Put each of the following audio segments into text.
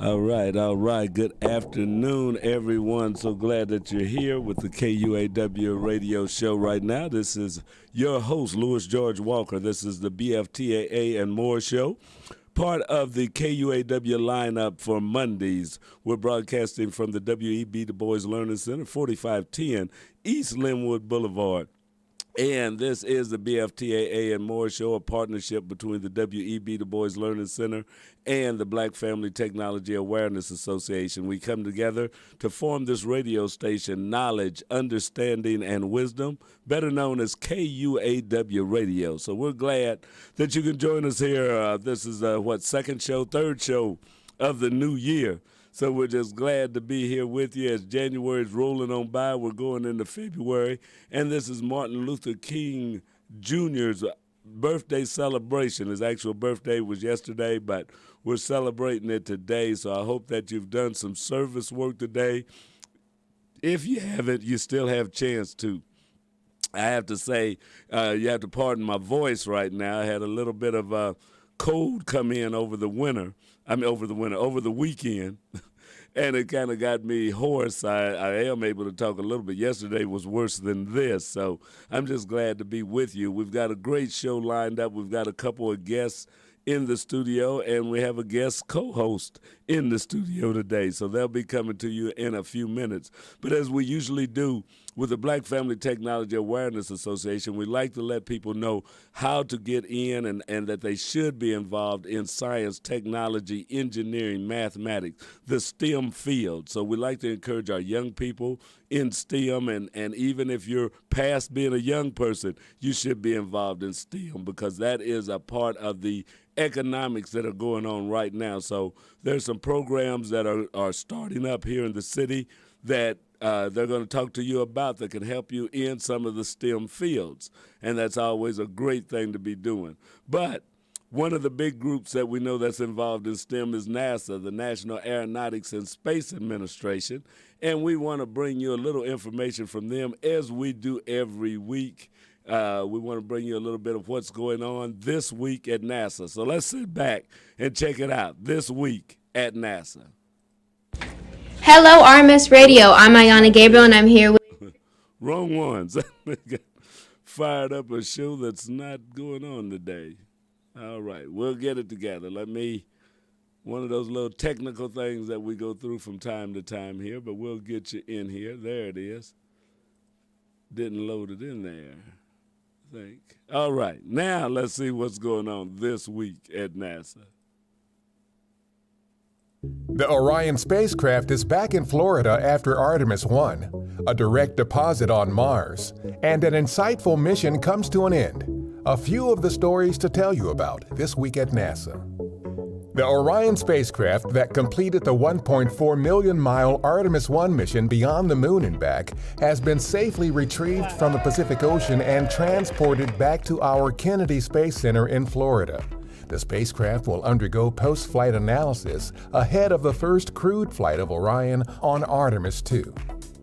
All right, all right. Good afternoon, everyone. So glad that you're here with the KUAW radio show right now. This is your host, Louis George Walker. This is the BFTAA and More show, part of the KUAW lineup for Mondays. We're broadcasting from the W.E.B. Du Bois Learning Center, 4510 East Linwood Boulevard. And this is the BFTAA and More show, a partnership between the W.E.B. Du Bois Learning Center and the Black Family Technology Awareness Association. We come together to form this radio station, Knowledge, Understanding, and Wisdom, better known as KUAW Radio. So we're glad that you can join us here. This is, third show of the new year. So we're just glad to be here with you as January is rolling on by. We're going into February, and this is Martin Luther King Jr.'s birthday celebration. His actual birthday was yesterday, but we're celebrating it today, so I hope that you've done some service work today. If you haven't, you still have a chance to. I have to say, you have to pardon my voice right now. I had a little bit of a cold come in over the weekend, and it kind of got me hoarse. I am able to talk a little bit. Yesterday was worse than this, so I'm just glad to be with you. We've got a great show lined up. We've got a couple of guests in the studio, and we have a guest co-host in the studio today, so they'll be coming to you in a few minutes. But as we usually do with the Black Family Technology Awareness Association, we like to let people know how to get in and that they should be involved in science, technology, engineering, mathematics, the STEM field. So we like to encourage our young people in STEM, and even if you're past being a young person, you should be involved in STEM because that is a part of the economics that are going on right now. So there's some programs that are starting up here in the city that they're going to talk to you about that can help you in some of the STEM fields, and that's always a great thing to be doing. But one of the big groups that we know that's involved in STEM is NASA, the National Aeronautics and Space Administration, and we want to bring you a little information from them as we do every week. We want to bring you a little bit of what's going on this week at NASA. So let's sit back and check it out this week at NASA. Hello, RMS Radio. I'm Ayana Gabriel, and I'm here with... Wrong ones. Fired up a show that's not going on today. All right, we'll get it together. One of those little technical things that we go through from time to time here, but we'll get you in here. There it is. Didn't load it in there, I think. All right, now let's see what's going on this week at NASA. The Orion spacecraft is back in Florida after Artemis 1, a direct deposit on Mars, and an insightful mission comes to an end. A few of the stories to tell you about this week at NASA. The Orion spacecraft that completed the 1.4 million-mile Artemis 1 mission beyond the moon and back has been safely retrieved from the Pacific Ocean and transported back to our Kennedy Space Center in Florida. The spacecraft will undergo post-flight analysis ahead of the first crewed flight of Orion on Artemis 2.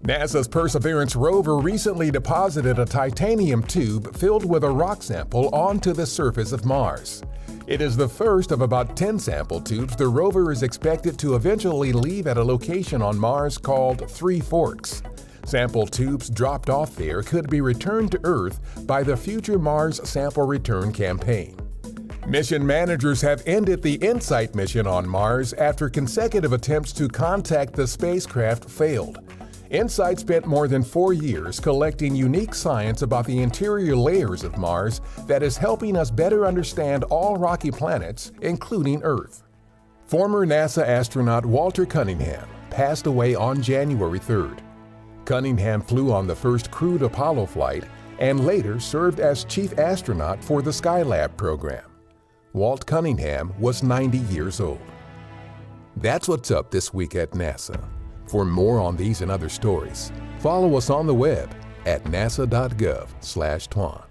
NASA's Perseverance rover recently deposited a titanium tube filled with a rock sample onto the surface of Mars. It is the first of about 10 sample tubes the rover is expected to eventually leave at a location on Mars called Three Forks. Sample tubes dropped off there could be returned to Earth by the future Mars Sample Return Campaign. Mission managers have ended the InSight mission on Mars after consecutive attempts to contact the spacecraft failed. InSight spent more than 4 years collecting unique science about the interior layers of Mars that is helping us better understand all rocky planets, including Earth. Former NASA astronaut Walter Cunningham passed away on January 3rd. Cunningham flew on the first crewed Apollo flight and later served as chief astronaut for the Skylab program. Walt Cunningham was 90 years old. That's what's up this week at NASA. For more on these and other stories, follow us on the web at nasa.gov/twan.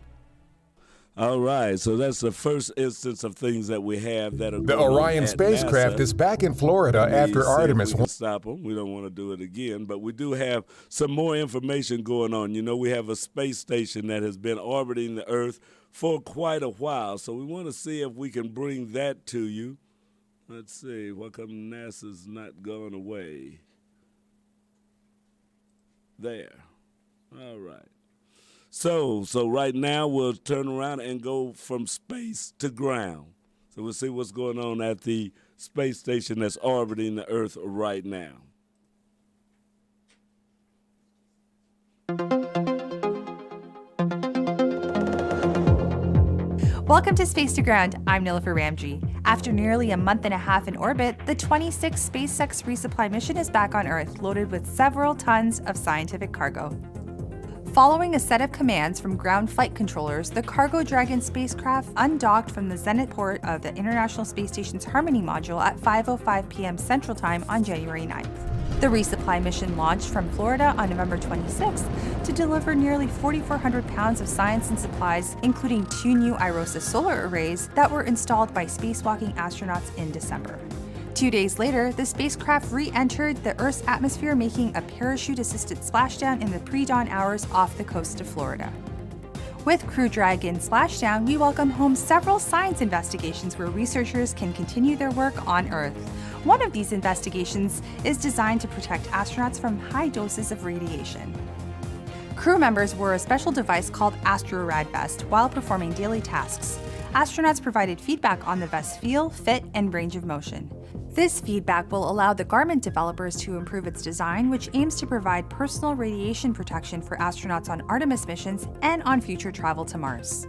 All right, so that's the first instance of things that we have that are The going Orion on spacecraft NASA. is back in Florida after Artemis 1. Stop them. We don't want to do it again, but we do have some more information going on. You know, we have a space station that has been orbiting the Earth for quite a while, so we want to see if we can bring that to you. Let's see. Why come NASA's not going away? There. All right. So right now we'll turn around and go from space to ground. So we'll see what's going on at the space station that's orbiting the Earth right now. Welcome to Space to Ground. I'm Nilofer Ramji. After nearly a month and a half in orbit, the 26th SpaceX resupply mission is back on Earth, loaded with several tons of scientific cargo. Following a set of commands from ground flight controllers, the Cargo Dragon spacecraft undocked from the Zenit port of the International Space Station's Harmony module at 5:05 p.m. Central Time on January 9th. The resupply mission launched from Florida on November 26th to deliver nearly 4,400 pounds of science and supplies, including 2 new IROSA solar arrays that were installed by spacewalking astronauts in December. 2 days later, the spacecraft re-entered the Earth's atmosphere, making a parachute-assisted splashdown in the pre-dawn hours off the coast of Florida. With Crew Dragon Splashdown, we welcome home several science investigations where researchers can continue their work on Earth. One of these investigations is designed to protect astronauts from high doses of radiation. Crew members wore a special device called AstroRad Vest while performing daily tasks. Astronauts provided feedback on the vest's feel, fit, and range of motion. This feedback will allow the garment developers to improve its design, which aims to provide personal radiation protection for astronauts on Artemis missions and on future travel to Mars.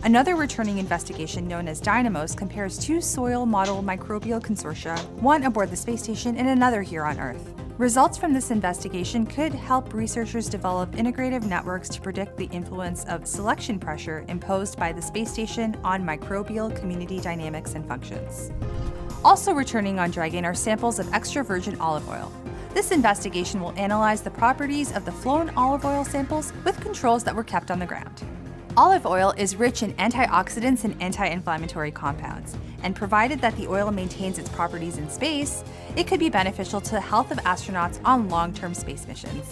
Another returning investigation known as Dynamos compares 2 soil model microbial consortia, one aboard the space station and another here on Earth. Results from this investigation could help researchers develop integrative networks to predict the influence of selection pressure imposed by the space station on microbial community dynamics and functions. Also returning on Dragon are samples of extra virgin olive oil. This investigation will analyze the properties of the flown olive oil samples with controls that were kept on the ground. Olive oil is rich in antioxidants and anti-inflammatory compounds, and provided that the oil maintains its properties in space, it could be beneficial to the health of astronauts on long-term space missions.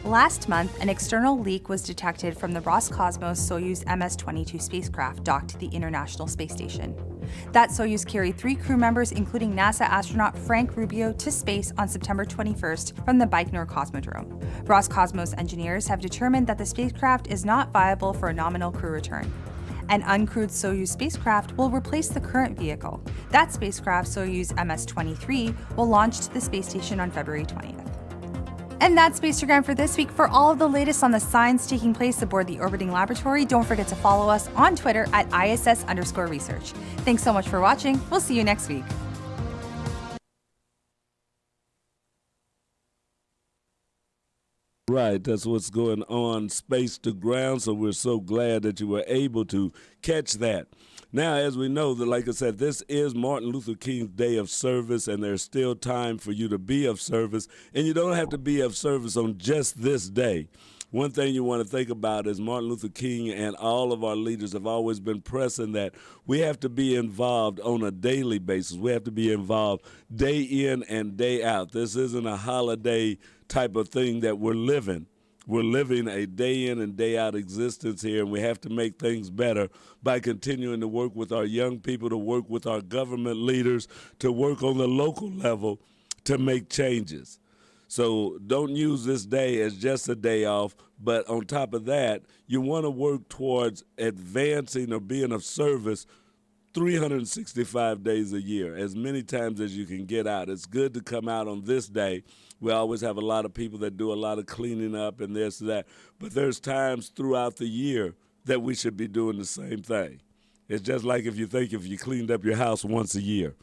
Last month, an external leak was detected from the Roscosmos Soyuz MS-22 spacecraft docked to the International Space Station. That Soyuz carried 3 crew members, including NASA astronaut Frank Rubio, to space on September 21st from the Baikonur Cosmodrome. Roscosmos engineers have determined that the spacecraft is not viable for a nominal crew return. An uncrewed Soyuz spacecraft will replace the current vehicle. That spacecraft, Soyuz MS-23, will launch to the space station on February 20th. And that's Spacegram for this week. For all of the latest on the science taking place aboard the orbiting laboratory, don't forget to follow us on Twitter at ISS_research. Thanks so much for watching. We'll see you next week. Right, that's what's going on, Space to Ground, so we're so glad that you were able to catch that. Now, as we know, that, like I said, this is Martin Luther King's Day of Service, and there's still time for you to be of service, and you don't have to be of service on just this day. One thing you want to think about is Martin Luther King and all of our leaders have always been pressing that we have to be involved on a daily basis. We have to be involved day in and day out. This isn't a holiday type of thing that we're living. We're living a day in and day out existence here, and we have to make things better by continuing to work with our young people, to work with our government leaders, to work on the local level to make changes. So don't use this day as just a day off, but on top of that, you want to work towards advancing or being of service 365 days a year, as many times as you can get out. It's good to come out on this day. We always have a lot of people that do a lot of cleaning up and this and that, but there's times throughout the year that we should be doing the same thing. It's just like if you cleaned up your house once a year,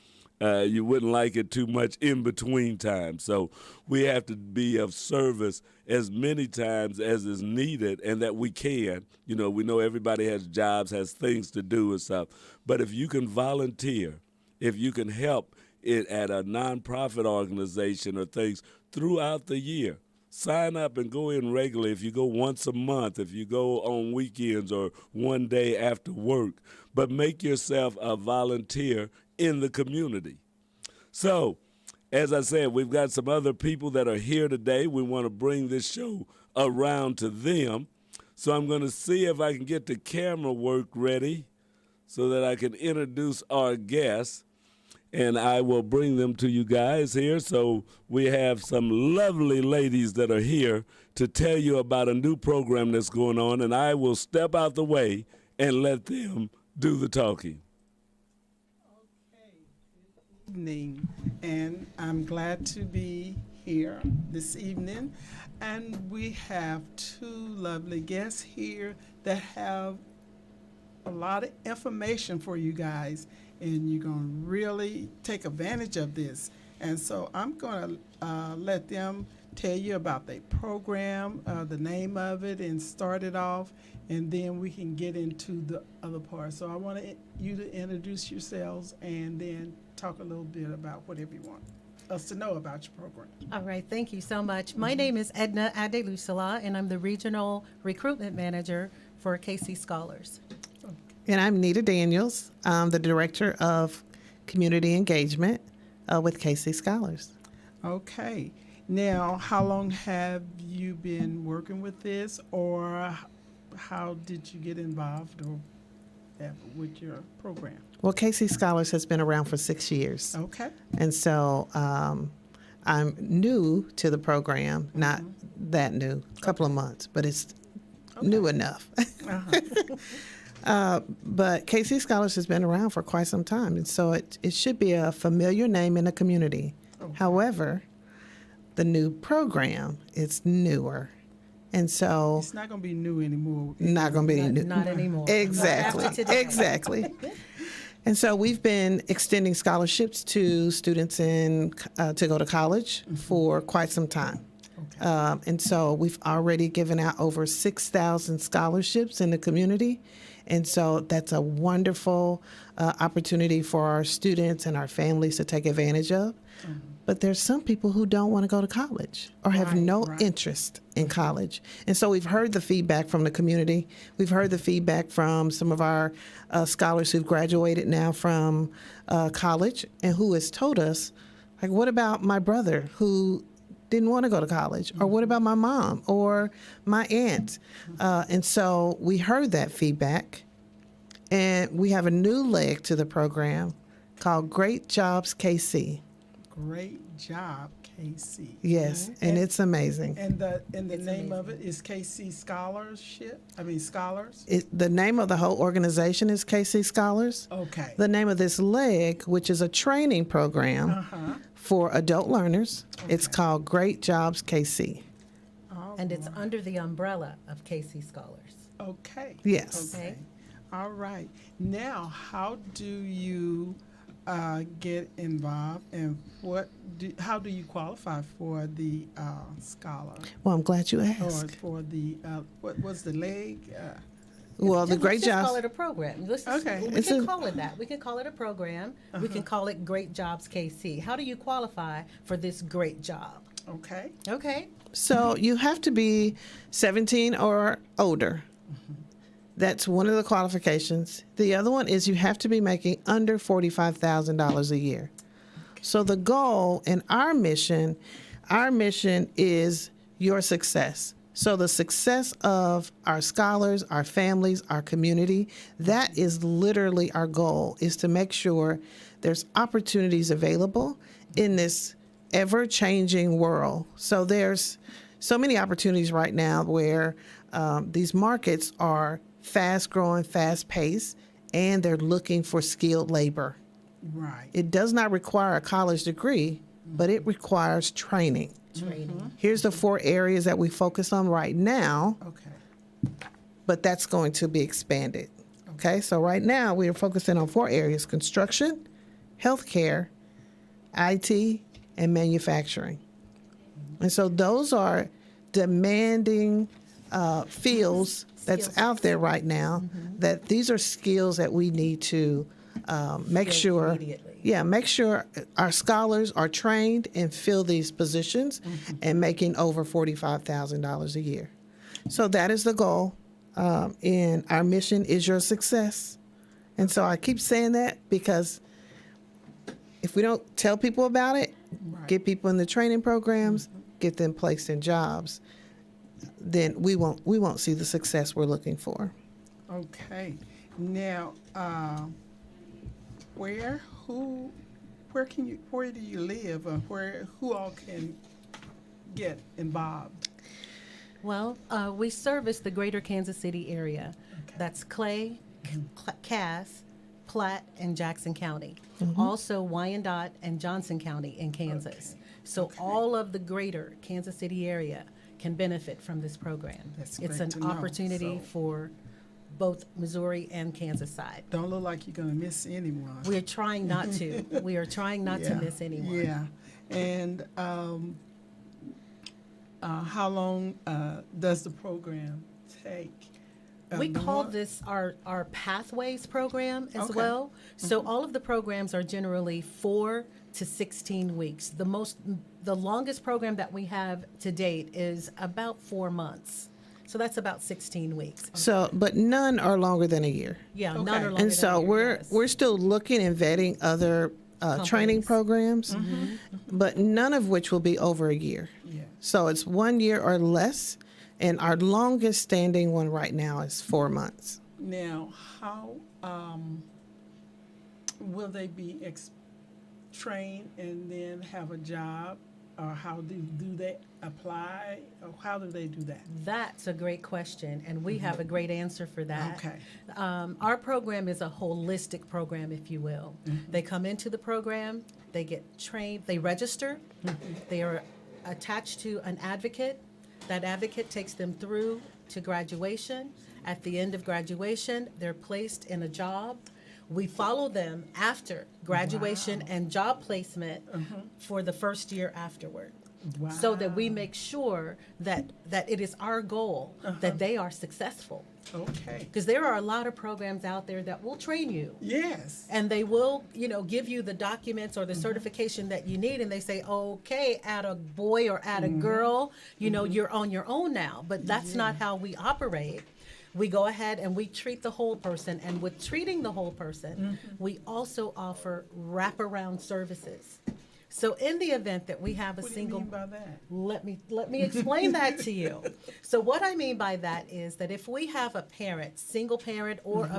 you wouldn't like it too much in between times. So we have to be of service as many times as is needed and that we can. You know, we know everybody has jobs, has things to do and stuff. But if you can volunteer, if you can help it at a nonprofit organization or things throughout the year, sign up and go in regularly. If you go once a month, if you go on weekends or one day after work, but make yourself a volunteer in the community. So, as I said, we've got some other people that are here today. We want to bring this show around to them. So I'm going to see if I can get the camera work ready so that I can introduce our guests. and I will bring them to you guys here. So we have some lovely ladies that are here to tell you about a new program that's going on, and I will step out the way and let them do the talking. Evening, and I'm glad to be here this evening. And we have two lovely guests here that have a lot of information for you guys, and you're going to really take advantage of this. And so I'm going to let them tell you about their program, the name of it, and start it off, and then we can get into the other part. So I want you to introduce yourselves and then talk a little bit about whatever you want us to know about your program. All right, thank you so much. My name is Edna Adelusala, and I'm the Regional Recruitment Manager for KC Scholars. And I'm Nita Daniels. I'm the Director of Community Engagement with KC Scholars. Okay. Now, how long have you been working with this, or how did you get involved or with your program? Well, KC Scholars has been around for 6 years. Okay. And so I'm new to the program, not that new, a couple of months, but it's new enough. But KC Scholars has been around for quite some time, and so it should be a familiar name in the community. However, the new program is newer. And so It's not going to be new anymore. not going to be new. Not anymore. Exactly. Not after today. Exactly. And so we've been extending scholarships to students in to go to college for quite some time. And so we've already given out over 6,000 scholarships in the community. And so that's a wonderful opportunity for our students and our families to take advantage of. But there's some people who don't want to go to college or have no interest in college. And so we've heard the feedback from the community. We've heard the feedback from some of our scholars who've graduated now from college and who has told us, like, what about my brother who didn't want to go to college? Or what about my mom or my aunt? And so we heard that feedback. And we have a new leg to the program called Great Jobs KC. Great job, KC. Yes, and it's amazing. And the name of it is KC Scholarship. I mean Scholars. The name of the whole organization is KC Scholars. Okay. The name of this leg, which is a training program for adult learners, it's called Great Jobs KC. And it's under the umbrella of KC Scholars. Okay. Yes. Okay. All right. Now, how do you get involved, and how do you qualify for the scholar, Well, I'm glad you or asked. for the what was the leg? Well, the Great Let's just call Jobs. it a program. Okay. We can call it that. We can call it a program. We can call it Great Jobs KC. How do you qualify for this great job? Okay. Okay. So you have to be 17 or older. That's one of the qualifications. The other one is you have to be making under $45,000 a year. So the goal in our mission is your success. So the success of our scholars, our families, our community, that is literally our goal, is to make sure there's opportunities available in this ever-changing world. So there's so many opportunities right now where these markets are fast-growing, fast-paced, and they're looking for skilled labor. Right. It does not require a college degree, but it requires training. Here's the 4 areas that we focus on right now, Okay. but that's going to be expanded. Okay, so right now we are focusing on 4 areas: construction, healthcare, IT, and manufacturing. And so those are demanding fields that's out there right now, that these are skills that we need to make sure, make sure our scholars are trained and fill these positions and making over $45,000 a year. So that is the goal. And our mission is your success. And so I keep saying that because if we don't tell people about it, get people in the training programs, get them placed in jobs, then we won't see the success we're looking for. Okay. Now, where do you live, or who all can get involved? Well, we service the greater Kansas City area. Okay. That's Clay, Cass, Platte, and Jackson County. Also Wyandotte and Johnson County in Kansas. Okay. So Okay. all of the greater Kansas City area can benefit from this program. That's It's great an to know. opportunity So- for both Missouri and Kansas side. Don't look like you're going to miss anyone. We're trying not to. We are trying not to miss anyone. Yeah. And how long does the program take? We The call one- this our Pathways program as Okay. well. So all of the programs are generally 4 to 16 weeks. The longest program that we have to date is about 4 months. So that's about 16 weeks. So, but none are longer than a year. Yeah, Okay. none are longer And than so a year, we're yes. we're still looking and vetting other training Companies. programs, but none of which will be over a year. Yeah. So it's 1 year or less, and our longest standing one right now is 4 months. Now, how will they be trained and then have a job, or how do they apply, or how do they do that? That's a great question, and we have a great answer for that. Okay. Our program is a holistic program, if you will. They come into the program, they get trained, they register, they are attached to an advocate. That advocate takes them through to graduation. At the end of graduation, they're placed in a job. We follow them after graduation and job placement for the first year afterward. So that we make sure that it is our goal that they are successful. Okay. Because there are a lot of programs out there that will train you. Yes. And they will, give you the documents or the certification that you need, and they say, okay, at a boy or at a girl, you're on your own now. But that's not how we operate. We go ahead and we treat the whole person, and with treating the whole person, we also offer wraparound services. So in the event that we have a What do you single, mean by that? let me explain that to you. So what I mean by that is that if we have a parent, single parent, or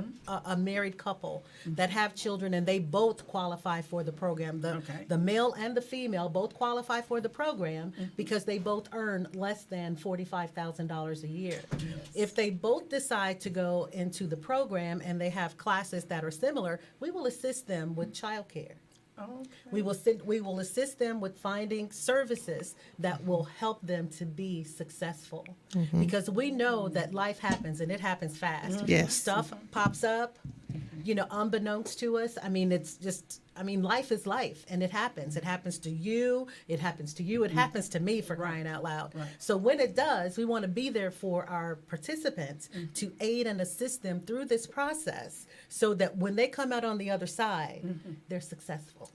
a married couple that have children and they both qualify for the program, Okay. the male and the female both qualify for the program because they both earn less than $45,000 a year. If they both decide to go into the program and they have classes that are similar, we will assist them with childcare. Okay. We will assist them with finding services that will help them to be successful. Because we know that life happens, and it happens fast. Yes. Stuff pops up, unbeknownst to us. Life is life, and it happens. It happens to you. It happens to you. It happens to me, for crying out loud. Right. So when it does, we want to be there for our participants to aid and assist them through this process so that when they come out on the other side, they're successful.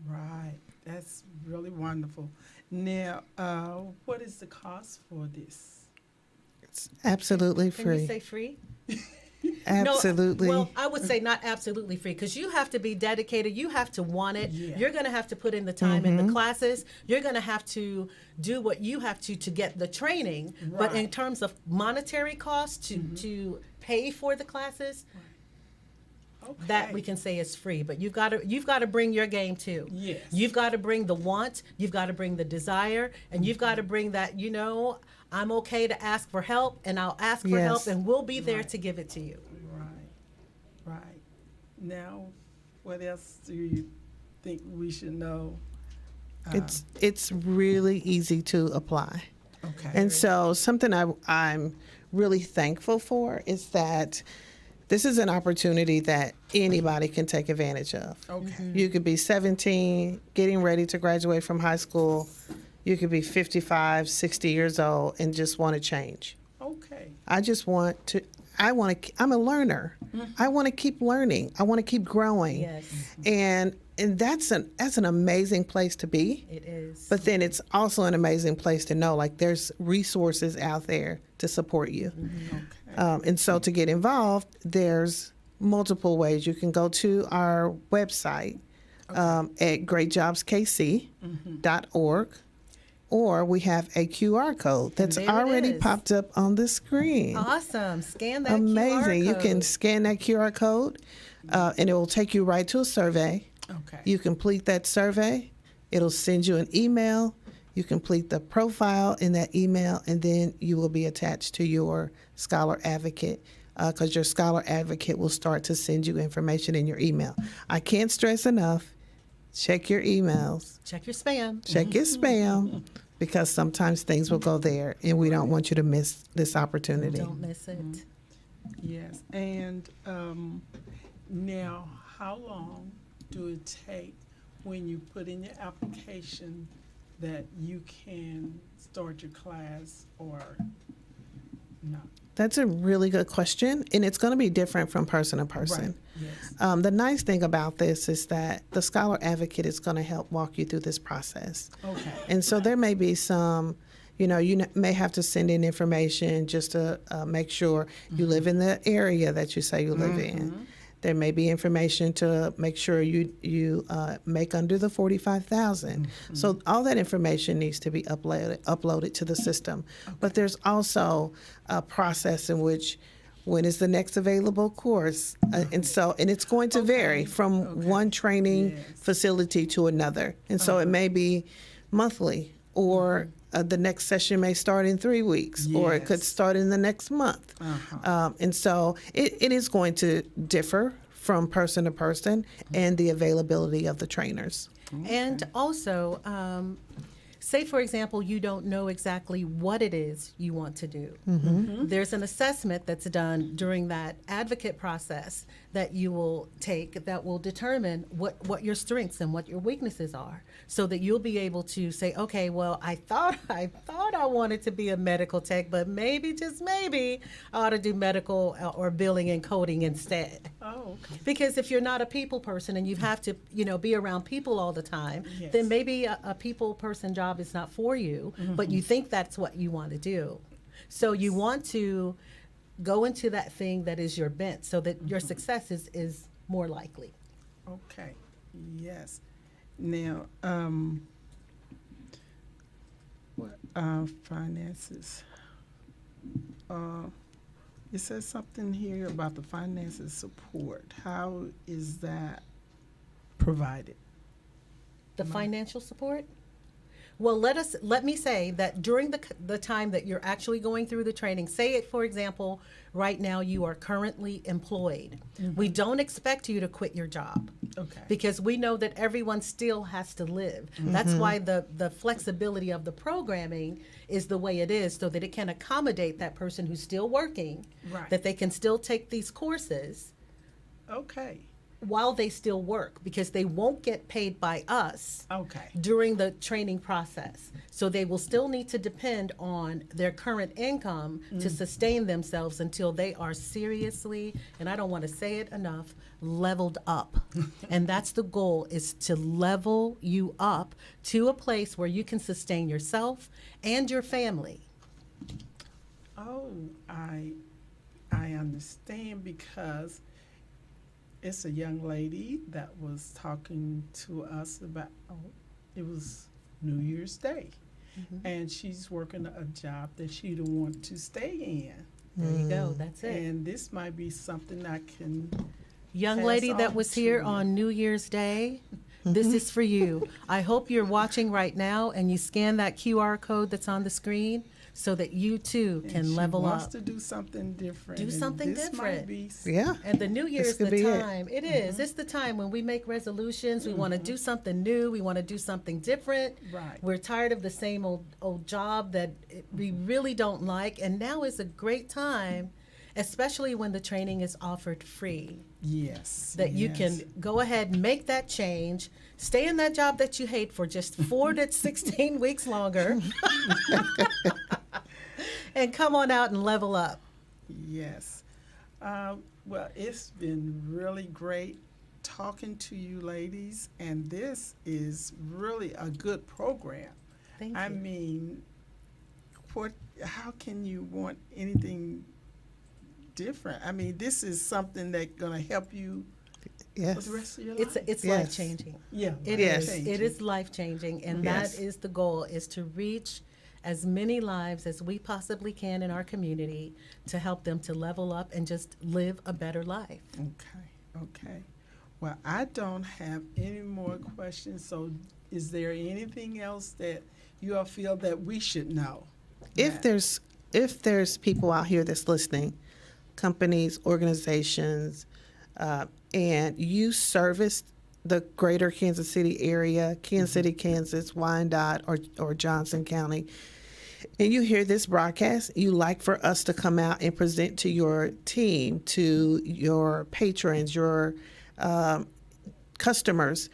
Right. That's really wonderful. Now, what is the cost for this? It's absolutely Can free. you say free? Absolutely. No, well, I would say not absolutely free, because you have to be dedicated. You have to want it. Yeah. You're going to have to put in the time in the classes. You're going to have to do what you have to get the training. But in Right. terms of monetary cost to pay for the classes, Okay. that we can say is free. But you've got to bring your game too. Yes. You've got to bring the want. You've got to bring the desire, and you've got to bring that. I'm okay to ask for help, and I'll ask for help, Yes. and we'll be there Right. to give it to you. Right. Now, what else do you think we should know? It's really easy to apply. Okay. And so something I'm really thankful for is that this is an opportunity that anybody can take advantage of. Okay. You could be 17, getting ready to graduate from high school. You could be 55, 60 years old and just want to change. Okay. I'm a learner. I want to keep learning. I want to keep growing. Yes, And that's an amazing place to be. it is. But then it's also an amazing place to know, like, there's resources out there to support you. Okay. And so to get involved, there's multiple ways. You can go to our website at greatjobskc.org, or we have a QR code that's there it already is. popped up on the screen. Awesome. Scan that Amazing. QR You code. can scan that QR code, and it will take you right to a survey. Okay. You complete that survey, it'll send you an email. You complete the profile in that email, and then you will be attached to your Scholar Advocate, because your Scholar Advocate will start to send you information in your email. I can't stress enough, check your emails, Check your spam. check your spam, because sometimes things will go there, and we don't want you to miss this opportunity. Don't miss it. Yes. And now, how long do it take when you put in your application that you can start your class or not? That's a really good question, and it's going to be different from person to person. Yes. The nice thing about this is that the Scholar Advocate is going to help walk you through this process. Okay. And so there may be some, you may have to send in information just to make sure you live in the area that you say you live in. There may be information to make sure you make under the 45,000. So all that information needs to be uploaded to the system. But there's also a process in which, when is the next available course? And it's going to vary from one training facility to another. And so it may be monthly, or the next session may start in 3 weeks, or it could start in the next month. And so it is going to differ from person to person, and the availability of the trainers. And also, say, for example, you don't know exactly what it is you want to do. There's an assessment that's done during that advocate process that you will take that will determine what your strengths and what your weaknesses are, so that you'll be able to say, okay, well, I thought I wanted to be a medical tech, but maybe, just maybe, I ought to do medical or billing and coding instead. Oh, okay. Because if you're not a people person and you have to, be around people all the time, then maybe a people person job is not for you, but you think that's what you want to do. So you want to go into that thing that is your bent, so that your success is more likely. Okay. Yes. Now, finances. It says something here about the finances support. How is that provided? The financial support? Well, let me say that during the time that you're actually going through the training, say it, for example, right now you are currently employed. We don't expect you to quit your job. Okay. Because we know that everyone still has to live. That's why the flexibility of the programming is the way it is, so that it can accommodate that person who's still working, Right. that they can still take these courses Okay. while they still work, because they won't get paid by us Okay. during the training process. So they will still need to depend on their current income to sustain themselves until they are seriously, and I don't want to say it enough, leveled up. And that's the goal, is to level you up to a place where you can sustain yourself and your family. Oh, I understand, because it's a young lady that was talking to us about, it was New Year's Day. And she's working a job that she don't want to stay in. There you go, that's it. And this might be something I can, Young pass lady that on was to here you. on New Year's Day, this is for you. I hope you're watching right now and you scan that QR code that's on the screen, so that you too and can she level wants up. to do something different. Do and something this different. Might be Yeah. And the new year This is the could be it. time. It is. It's the time when we make resolutions. We want to do something new. We want to do something different. Right. We're tired of the same old job that we really don't like. And now is a great time, especially when the training is offered free, Yes. that you yes. can go ahead and make that change, stay in that job that you hate for just 4 to 16 weeks longer, and come on out and level up. Yes. Well, it's been really great talking to you ladies, and this is really a good program. Thank I you. mean, how can you want anything different? I mean, this is something that's going to help you for Yes. the rest of your life. It's Yes. life changing. Yeah, It Yes. is. It is life changing, and Yes. that is the goal: is to reach as many lives as we possibly can in our community, to help them to level up and just live a better life. Okay, okay. Well, I don't have any more questions. So, is there anything else that you all feel that we should know? If there's people out here that's listening, companies, organizations, and you service the greater Kansas City area, Kansas City, Kansas, Wyandotte, or Johnson County, and you hear this broadcast, you like for us to come out and present to your team, to your patrons, your customers,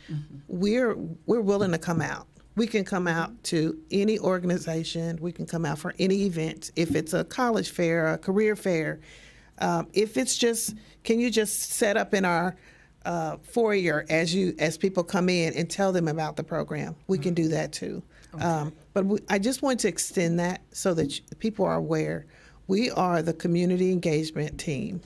we're willing to come out. We can come out to any organization. We can come out for any event. If it's a college fair, a career fair, if it's just, can you just set up in our foyer as people come in and tell them about the program? We can do that too. But I just want to extend that so that people are aware. We are the community engagement team,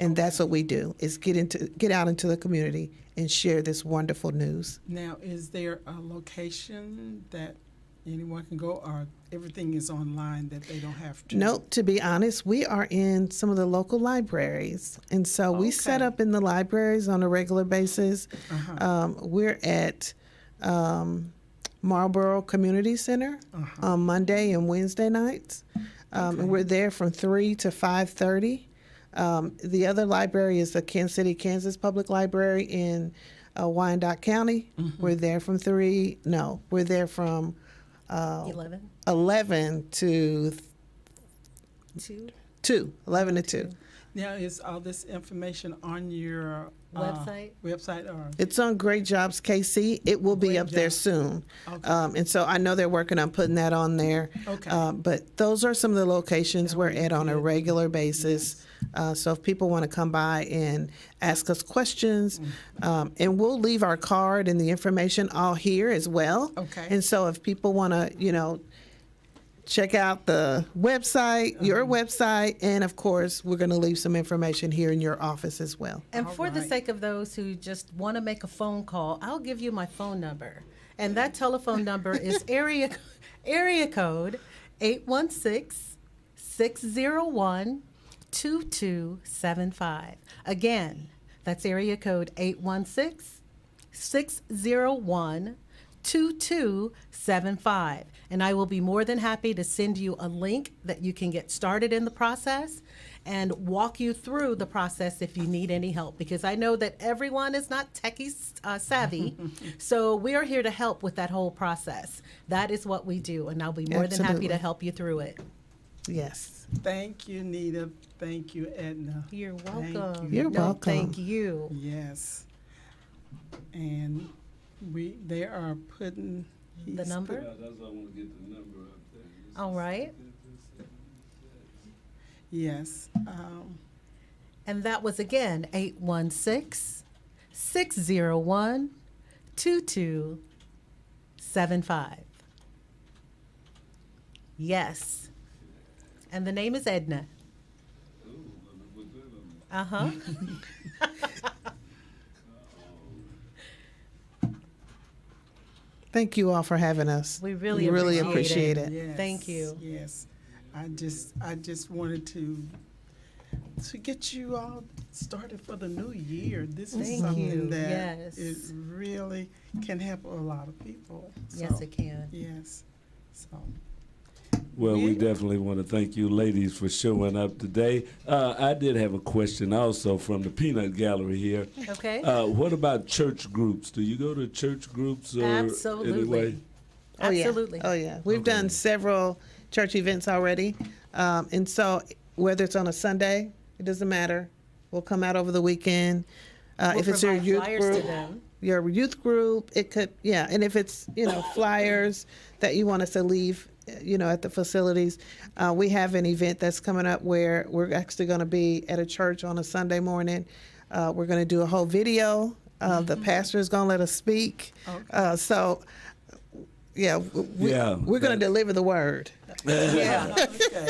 and that's what we do: is get out into the community and share this wonderful news. Now, is there a location that anyone can go, or everything is online that they don't have to? Nope, to be honest, we are in some of the local libraries. And so we set up in the libraries on a regular basis. We're at Marlboro Community Center on Monday and Wednesday nights. And we're there from 3 to 5:30. The other library is the Kansas City, Kansas Public Library in Wyandotte County. We're there from 11 to 2. 11 to 2. Now, is all this information on your website or? It's on Great Jobs KC. It will be up there soon. And so I know they're working on putting that on there. But those are some of the locations we're at on a regular basis. So if people want to come by and ask us questions, and we'll leave our card and the information all here as well. And so if people want to, check out the website, your website, and of course, we're going to leave some information here in your office as well. And for the sake of those who just want to make a phone call, I'll give you my phone number. And that telephone number is area code 816-601-2275. Again, that's area code 816-601-2275. And I will be more than happy to send you a link that you can get started in the process and walk you through the process if you need any help, because I know that everyone is not techie savvy. So we are here to help with that whole process. That is what we do, and I'll be more than happy to help you through it. Yes. Thank you, Nita. Thank you, Edna. You're welcome. You're welcome. Thank you. Yes. And they are putting The number? That's why I want to get the number up there. All right. Yes. And that was again 816-601-2275. Yes. And the name is Edna. Uh-huh. Thank you all for having us. We really appreciate it. Yes, Thank you. Yes. I just wanted to get you all started for the new year. This is Thank something you. that Yes. it really can help a lot of people. Yes, So, it can. Yes. So Well, we Yeah. definitely want to thank you ladies for showing up today. I did have a question also from the Peanut Gallery here. Okay. What about church groups? Do you go to church groups or Absolutely. anyway? Oh, yeah. Absolutely. Oh, yeah. We've done several church events already. And so whether it's on a Sunday, it doesn't matter. We'll come out over the weekend. We'll If it's your provide youth flyers group, to them. your youth group, it could, yeah. And if it's, flyers that you want us to leave, at the facilities, we have an event that's coming up where we're actually going to be at a church on a Sunday morning. We're going to do a whole video. The pastor is going to let us speak. So, yeah, we're going to deliver the word. Yeah.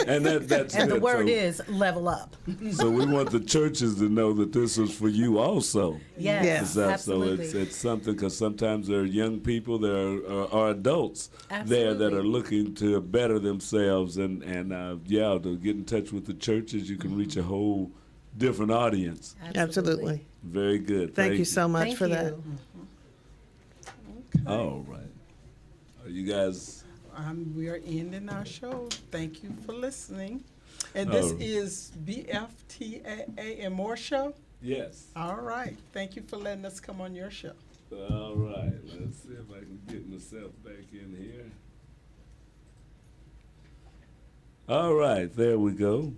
And that's And the good. word So- is level up. So we want the churches to know that this is for you also. Yes, Yes. So absolutely. it's something, because sometimes there are young people, there are adults there that are Absolutely. looking to better themselves, and to get in touch with the churches. You can reach a whole different audience. Absolutely. Very good. Thank you so much Thank for you. that. All right. Are you guys? We are ending our show. Thank you for listening. And this Oh. is BFTAA and More Show. Yes. All right. Thank you for letting us come on your show. All right. Let's see if I can get myself back in here. All right. There we go.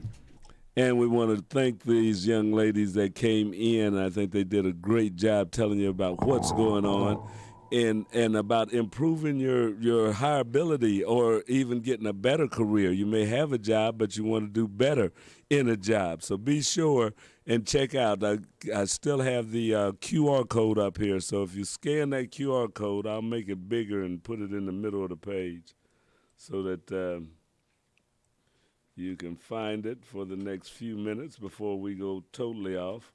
And we want to thank these young ladies that came in. I think they did a great job telling you about what's going on and about improving your hireability or even getting a better career. You may have a job, but you want to do better in a job. So be sure and check out. I still have the QR code up here. So if you scan that QR code, I'll make it bigger and put it in the middle of the page so that you can find it for the next few minutes before we go totally off.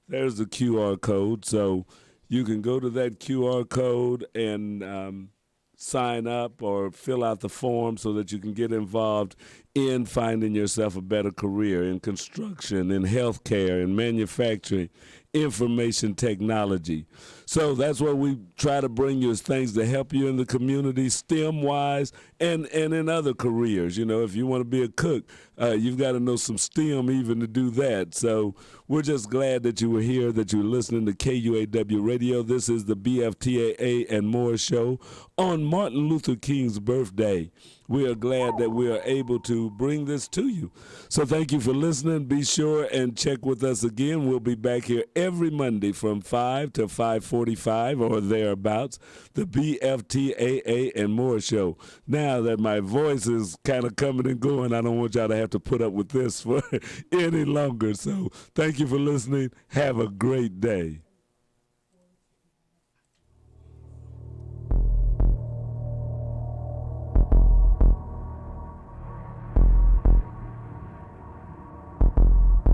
There's the QR code. So you can go to that QR code and sign up or fill out the form so that you can get involved in finding yourself a better career in construction, in healthcare, in manufacturing, information technology. So that's what we try to bring you is things to help you in the community, STEM-wise, and in other careers. You know, if you want to be a cook, you've got to know some STEM even to do that. So we're just glad that you were here, that you were listening to KUAW Radio. This is the BFTAA and More show on Martin Luther King's birthday. We are glad that we are able to bring this to you. So thank you for listening. Be sure and check with us again. We'll be back here every Monday from 5 to 5:45 or thereabouts, the BFTAA and More show. Now that my voice is kind of coming and going, I don't want y'all to have to put up with this for any longer. So thank you for listening. Have a great day.